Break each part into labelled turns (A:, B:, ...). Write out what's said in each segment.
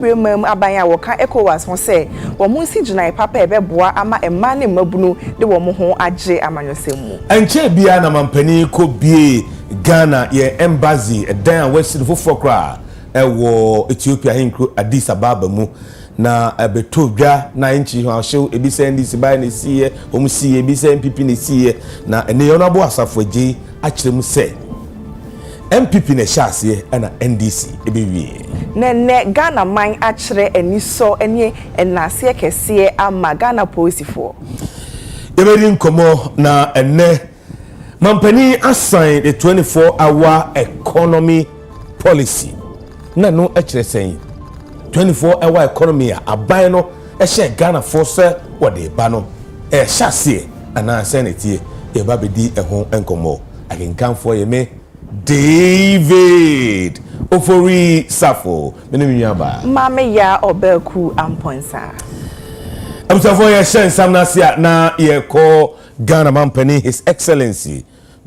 A: Remem abanya woka ECOWAS ho se wo mu si gina papa ebeboa ama emma ne mabunu de wo mo ho age amanyosemu
B: enche bia na mampani ko bie Ghana ye embassy edan west fofo kra ewo Ethiopia hinkro Addis Ababa mu na ebeto dwa na enchi ho ahyew ebisa ndisi bai ne siye omusiye ebisa MPP ne siye na ene yonabo asafo agi akirem se MPP ne hyase na NDC ebewie
A: ne Ghana man akire eniso enie enase kese ama Ghana policyfo
B: ebedi nkomo na ene mampani assign the 24-hour economy policy na no akire sen 24-hour economy aban no ehye Ghana force wode ba no hyase ana senate e ba bedi eho nkomo akenkanfo ye me David Ofori Safo menemiaba
A: mame ya obeku amponsa
B: amsafo ye shen samnasia na ye ko Ghana mampani His Excellency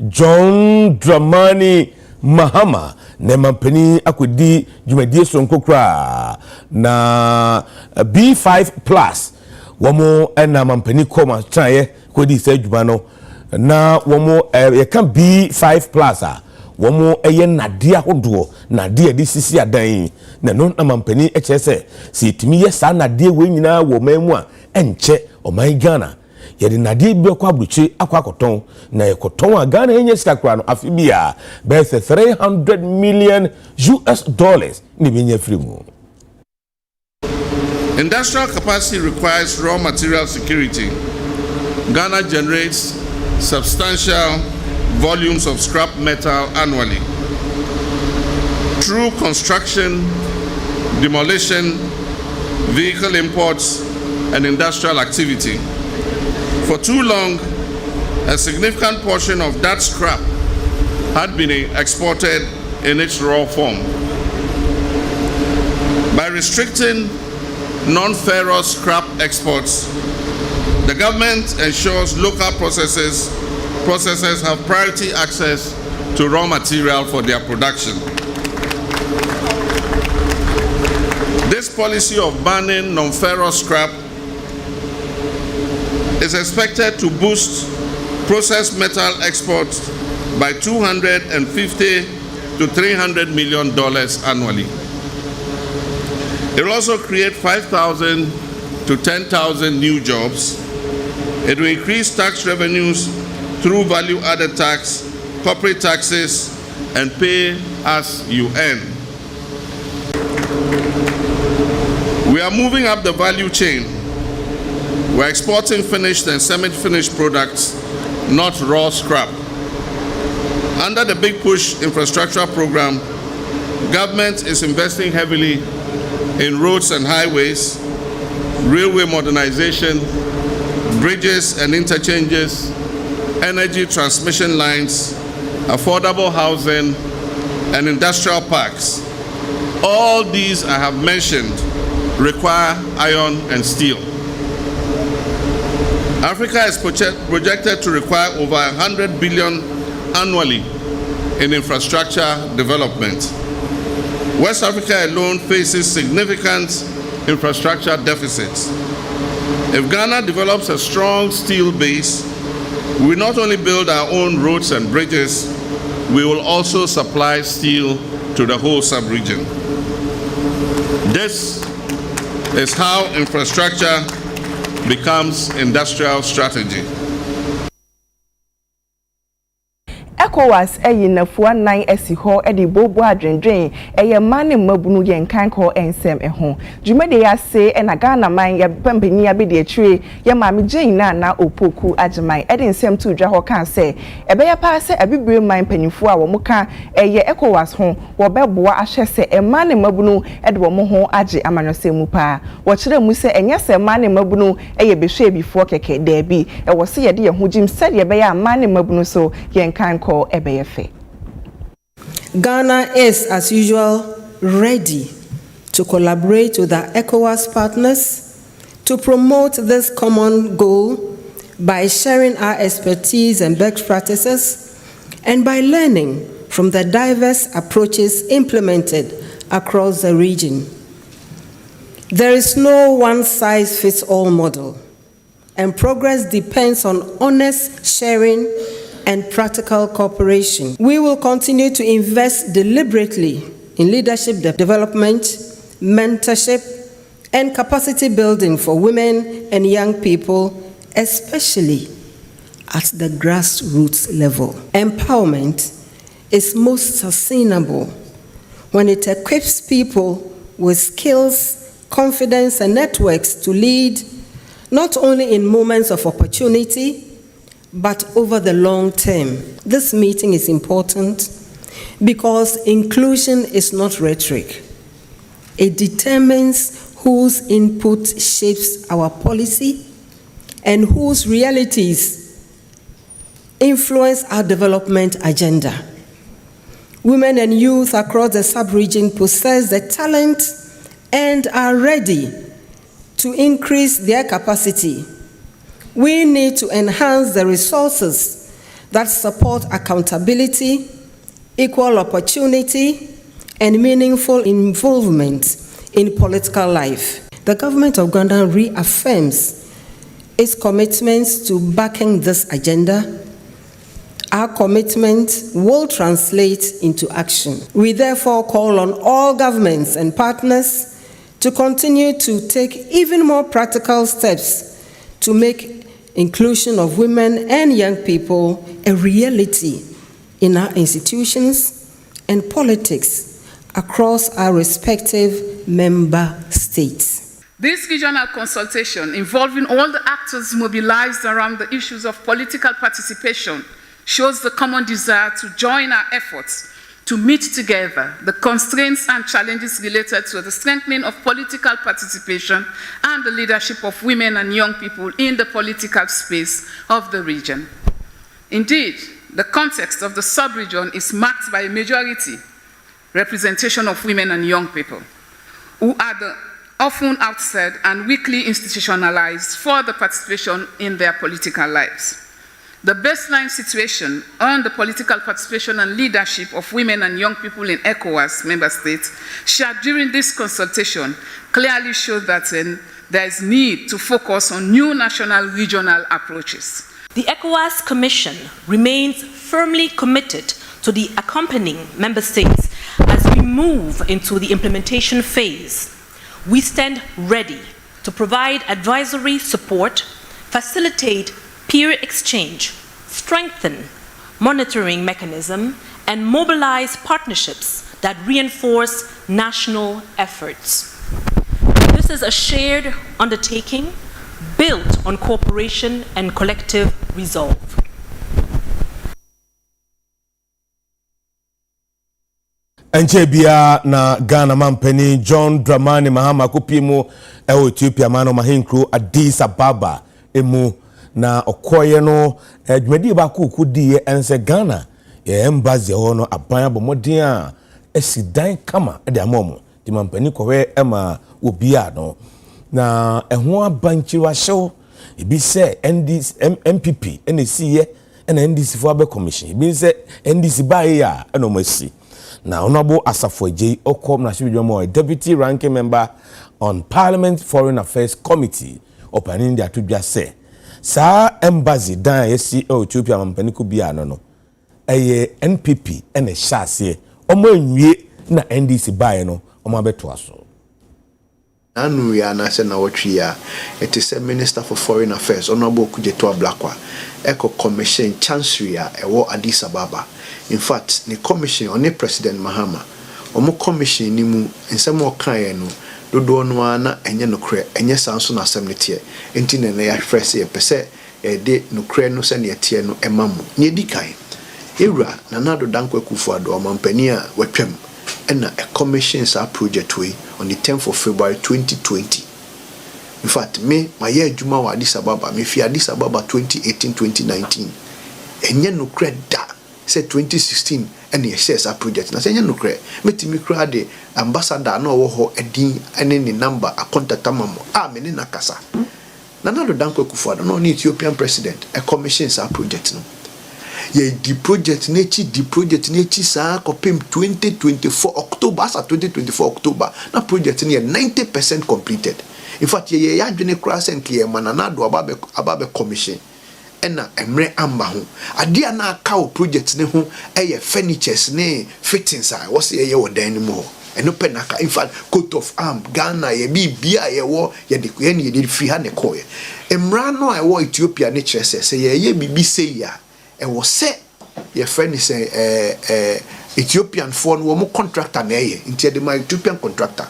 B: John Dramani Mahama ne mampani akodi dwumadie sonkokra na B5 plus womo na mampani koma traye kodi se dwuma no na womo ye kan B5 plus womo eye nadia hodo nadia di sisi adan na no na mampani echese se timi ye sa nadia we nyina wo mamu a enche oman Ghana ye de nadia bi kwa bruchi akwakoton na ye koton a Ghana enye sika kra no afibia be $300 million ni benye frimu.
C: Industrial capacity requires raw material security. Ghana generates substantial volumes of scrap metal annually through construction, demolition, vehicle imports, and industrial activity. For too long, a significant portion of that scrap had been exported in its raw form. By restricting non-ferrous scrap exports, the government ensures local processors have priority access to raw material for their production. This policy of banning non-ferrous scrap is expected to boost processed metal exports by $250 to $300 million annually. It will also create 5,000 to 10,000 new jobs. It will increase tax revenues through value-added tax, corporate taxes, and pay as you earn. We are moving up the value chain. We're exporting finished and semi-finished products, not raw scrap. Under the Big Push infrastructure program, government is investing heavily in roads and highways, railway modernization, bridges and interchanges, energy transmission lines, affordable housing, and industrial parks. All these I have mentioned require iron and steel. Africa is projected to require over $100 billion annually in infrastructure development. West Africa alone faces significant infrastructure deficits. If Ghana develops a strong steel base, we will not only build our own roads and bridges, we will also supply steel to the whole sub-region. This is how infrastructure becomes industrial strategy.
A: ECOWAS eyinafuwa 9 esiho edi bobo adwendwen eye mane mabunu ye nkanko ensem eho dwumade ya se na Ghana man ya pampani ya bede atwe ya maame gyina na opoku ageman edi nsem tu dwa ho kan se ebe ya pa se abibre man panifo a wo muka eye ECOWAS ho wo beboa ahye se emane mabunu edi wo mo ho age amanyosemu pa wo kire mu se enye se mane mabunu eye behwe bifo keke da bi e wo se ye de ye ho jim se de ebe ya mane mabunu so ye nkanko
D: Ghana is, as usual, ready to collaborate with our ECOWAS partners to promote this common goal by sharing our expertise and best practices and by learning from the diverse approaches implemented across the region. There is no one-size-fits-all model, and progress depends on honest sharing and practical cooperation. We will continue to invest deliberately in leadership development, mentorship, and capacity building for women and young people, especially at the grassroots level. Empowerment is most sustainable when it equips people with skills, confidence, and networks to lead not only in moments of opportunity, but over the long term. This meeting is important because inclusion is not rhetoric. It determines whose input shapes our policy and whose realities influence our development agenda. Women and youth across the sub-region possess the talent and are ready to increase their capacity. We need to enhance the resources that support accountability, equal opportunity, and meaningful involvement in political life. The government of Ghana reaffirms its commitments to backing this agenda. Our commitment will translate into action. We therefore call on all governments and partners to continue to take even more practical steps to make inclusion of women and young people a reality in our institutions and politics across our respective member states.
E: This regional consultation, involving all the actors mobilized around the issues of political participation, shows the common desire to join our efforts to meet together the constraints and challenges related to the strengthening of political participation and the leadership of women and young people in the political space of the region. Indeed, the context of the sub-region is marked by a majority representation of women and young people, who are often outside and weakly institutionalized for the participation in their political lives. The baseline situation on the political participation and leadership of women and young people in ECOWAS member states shared during this consultation clearly shows that there is need to focus on new national regional approaches.
F: The ECOWAS Commission remains firmly committed to the accompanying member states as we move into the implementation phase. We stand ready to provide advisory support, facilitate peer exchange, strengthen monitoring mechanism, and mobilize partnerships that reinforce national efforts. This is a shared undertaking built on cooperation and collective resolve.
B: Enche bia na Ghana mampeni John Dramani Mahama kupimu Ethiopia mano mahinkru Addis Ababa emu na okoye no dwumadi ba ku die ense Ghana ye embassy ho no aban abomodin a esidan kama de amomo di mampeni kowe ema obia no na eho abanchiwa hyew ebi se NDC MPP NC ye na NDC fo abe commission ebi se NDC bae ya eno masi na Honorable Asafo J. Okom Nashibidwamo, Deputy Ranking Member on Parliament Foreign Affairs Committee, opening their to say, Sa embassy dan yesi Ethiopia mampaniku bia no eye NPP ene hyase omo nwie na NDC bae no omo abeto aso.
G: Anu ya na se na wotwe ya it is a Minister for Foreign Affairs Honorable Kujeto Ablakwa Eco Commission Chancery ewo Addis Ababa. In fact, the commission on the President Mahama, omo commission ni mu nsem okan no dodo no ana enye nokre enye sanso na assemblity enti na ya fresh e pese e de nokre no se na etie no emamu nye dikai ewura na nado danko akufo ado mampani a watwam na a commission sa project we on the 10th of February 2020. In fact, me my year Juma wa Addis Ababa, me fi Addis Ababa 2018-2019 enye nokre da say 2016 and the shares a project na say no kre metimi kra de ambassador na wo ho edin ene ni number a contact amamo a me ni nakasa na do danko Akufo-Addo no Ethiopian president a commission sa project no ye di project nechi sa kopem 2024 October as 2024 October na project ne 90% completed. In fact ye adwene cross and clear manana do ababe commission ena emre amba ho ade na aka o project ne ho eye furnitures ne fittings a wo se ye wo dan ni mo eno penaka. In fact coat of arm Ghana ye bibia ye wo ye de ye ne ye fi ha ne ko ye emra no a wo Ethiopia ne kyerese se ye bibi sei ya e wo se ye friend say Ethiopian for no mo contractor na ye ntia de my Ethiopian contractor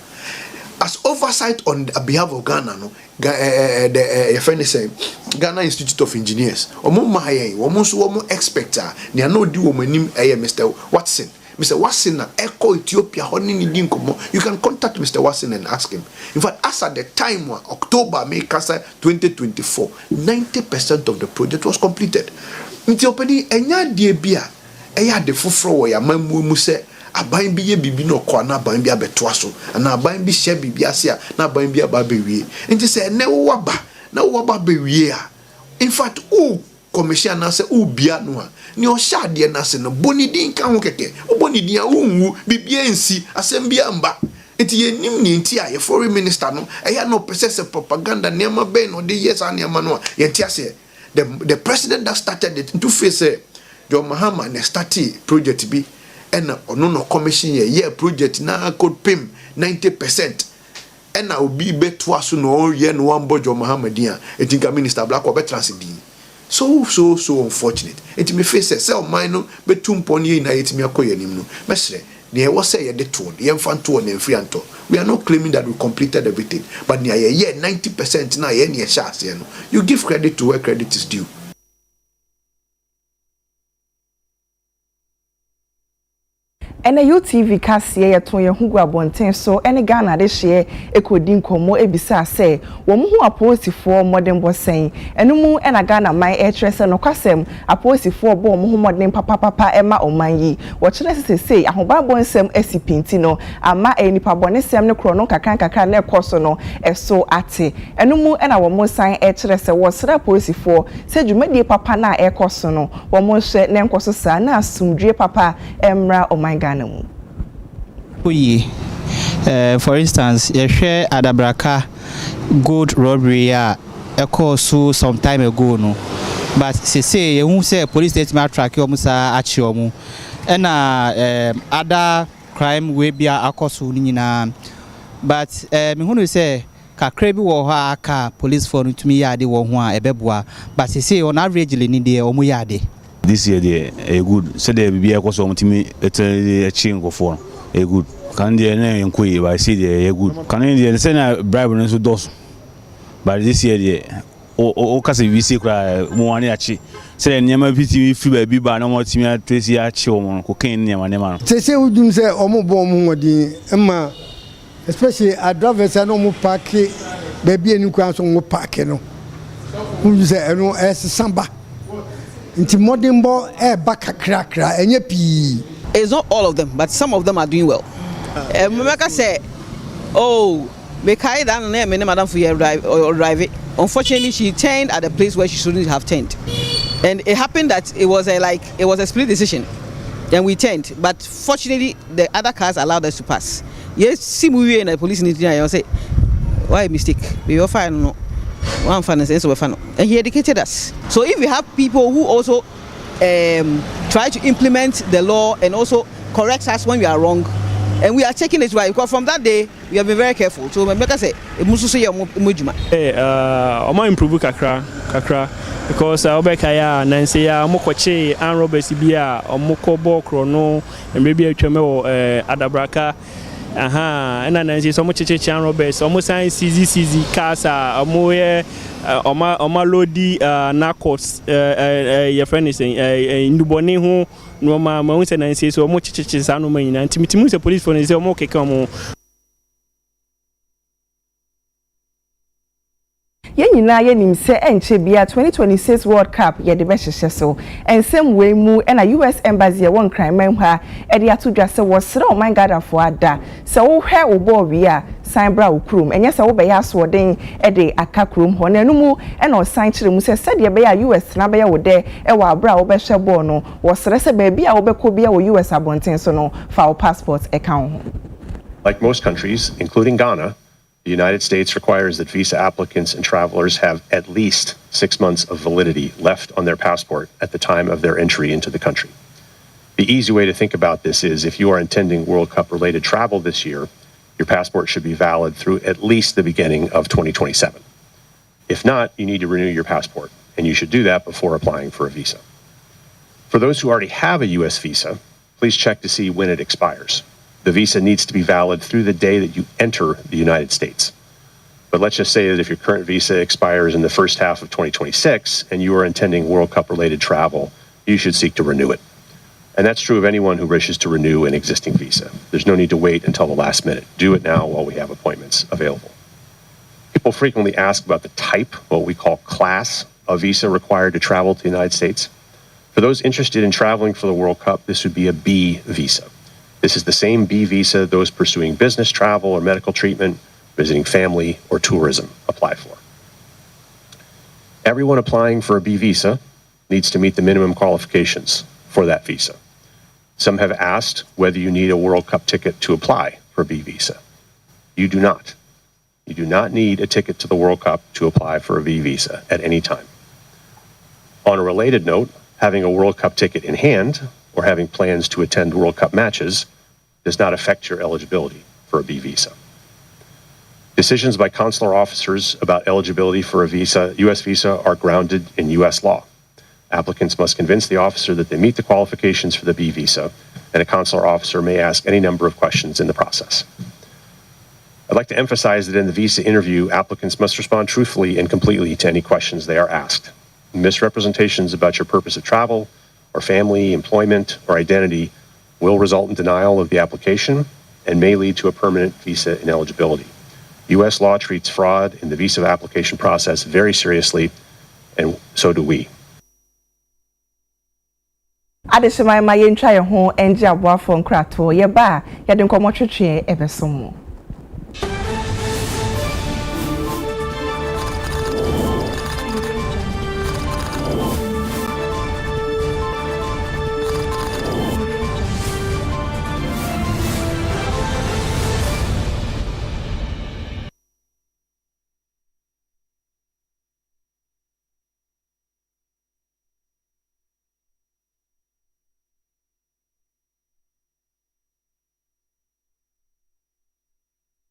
G: as oversight on behalf of Ghana no the friend say Ghana Institute of Engineers omo maye omo so omo expector ne na odi omo nim Mr. Watson. Mr. Watson na Echo Ethiopia honey ni dinkomo. You can contact Mr. Watson and ask him. In fact, as at the time October May 2024, 90% of the project was completed. Nti opedi enya die bia eya de foforo wo ya mamu mu se aban bi ye bibi no kwa na aban bi abeto aso na aban bi hye bibi ase a na aban bi aba bewie. Nti se ne wo waba na wo waba bewie a in fact commission na se bia no a ni o sha de na se no boni din kan ho keke o boni din a unwu bibia nsi asem bia mba enti ye nim ni enti a ye foreign minister no eya no pese propaganda nema be no de yes an nema no ye enti ase the president that started it to face John Mahama na started project bi and ono no commission ye project na could pim 90% and na obi beto aso no ye no one John Mahama dia enti ka minister black obe transit so unfortunate. It me face say mine no betum pony na yetimi akoye nim no mesre ne wo say ye de to ye mfa to na mfri anto. We are not claiming that we completed everything, but near a year 90% na ye ne sha ase no. You give credit to where credit is due.
A: Ene UTV kasiye ya ton ye hugu abonten so ene Ghana de hye ekodi nkomo ebisa se wo mu hu aposifo modern bosen enu mu ena Ghana man etrese no kwasem aposifo bo mu hu modern papa ema oman yi wo kire sese ahoba bonsem asipinti no ama enipa bonesem ne kro no kakran na ekoso no eso ate enu mu ena wo mu san etrese wo sra aposifo se dwumadi papa na ekoso no wo mu hye ne nkoso sa na asumdwe papa emra oman Ghana.
H: For instance, you share Adabraka gold robbery occurred some time ago, no. But say you say police statement track you musa achiomu. And other crime we be akosu nina. But me who say kakrebi wo ha ka police for to me yade wo ho a ebeboa. But say on average ni de omu yade.
I: This year a good said there be a cost of a chain go for a good can the name inquiry I see the good can send bribe and does but this year o kasi we see cry more achi say nyama piti free baby ba no more timi tracy achi o cocaine nyama nema
J: say udum say omo bo mo ngodi emma especially a drivers no mo park baby enu kwan so mo park no udum say eno samba Inti modern bo baka krakra enye pi.
K: It's not all of them, but some of them are doing well. Meka say, oh, me carry down na me madam for your drive it. Unfortunately, she turned at a place where she shouldn't have turned, and it happened that it was a split decision. Then we turned, but fortunately, the other cars allowed us to pass. Yes, see we in the police in the say, why mistake? We were fine, no. One fan and he educated us. So if we have people who also try to implement the law and also correct us when we are wrong, and we are taking it right, because from that day we have been very careful. So make us say,
L: Oma improve kakra because obekaya nanse ya mokoche an robbers bia omoko bokro no maybe atwame Adabraka. And then so much chan robbers, almost CZ cars are more lodi narcos, your friend is in Duboni who no mountain and says so much churches are no man and Timimus police for his own okay come.
A: Yenina yenim se enche bia 2026 World Cup ye de behyehyɛ so ensem we mu na US embassy won crime man ha e de atodwa se wo sere o man Ghana fo ada se wo hwe wo ball wi a san bra wo kurom enye se wo be ya so den e de aka kurom ho na enumu e na osan kire mu se de be ya US na be ya wo de e wa abra wo be hwe ball no wo sere se ba bia wo be ko bia wo US abonten so no fa wo passport e kan ho.
M: Like most countries, including Ghana, the United States requires that visa applicants and travelers have at least 6 months of validity left on their passport at the time of their entry into the country. The easy way to think about this is if you are intending World Cup related travel this year, your passport should be valid through at least the beginning of 2027. If not, you need to renew your passport, and you should do that before applying for a visa. For those who already have a US visa, please check to see when it expires. The visa needs to be valid through the day that you enter the United States. But let's just say that if your current visa expires in the first half of 2026 and you are intending World Cup related travel, you should seek to renew it. And that's true of anyone who wishes to renew an existing visa. There's no need to wait until the last minute. Do it now while we have appointments available. People frequently ask about the type, what we call class, of visa required to travel to the United States. For those interested in traveling for the World Cup, this would be a B visa. This is the same B visa those pursuing business travel or medical treatment, visiting family, or tourism apply for. Everyone applying for a B visa needs to meet the minimum qualifications for that visa. Some have asked whether you need a World Cup ticket to apply for a B visa. You do not. You do not need a ticket to the World Cup to apply for a B visa at any time. On a related note, having a World Cup ticket in hand or having plans to attend World Cup matches does not affect your eligibility for a B visa. Decisions by consular officers about eligibility for a visa, US visa, are grounded in US law. Applicants must convince the officer that they meet the qualifications for the B visa, and a consular officer may ask any number of questions in the process. I'd like to emphasize that in the visa interview, applicants must respond truthfully and completely to any questions they are asked. Misrepresentations about your purpose of travel, or family, employment, or identity will result in denial of the application and may lead to a permanent visa ineligibility. U.S. law treats fraud in the visa application process very seriously, and so do we.
A: Adesima ma ye ntwa ye ho enje aboafo nkrato ye ba ye de nkomo twetwe ebesom.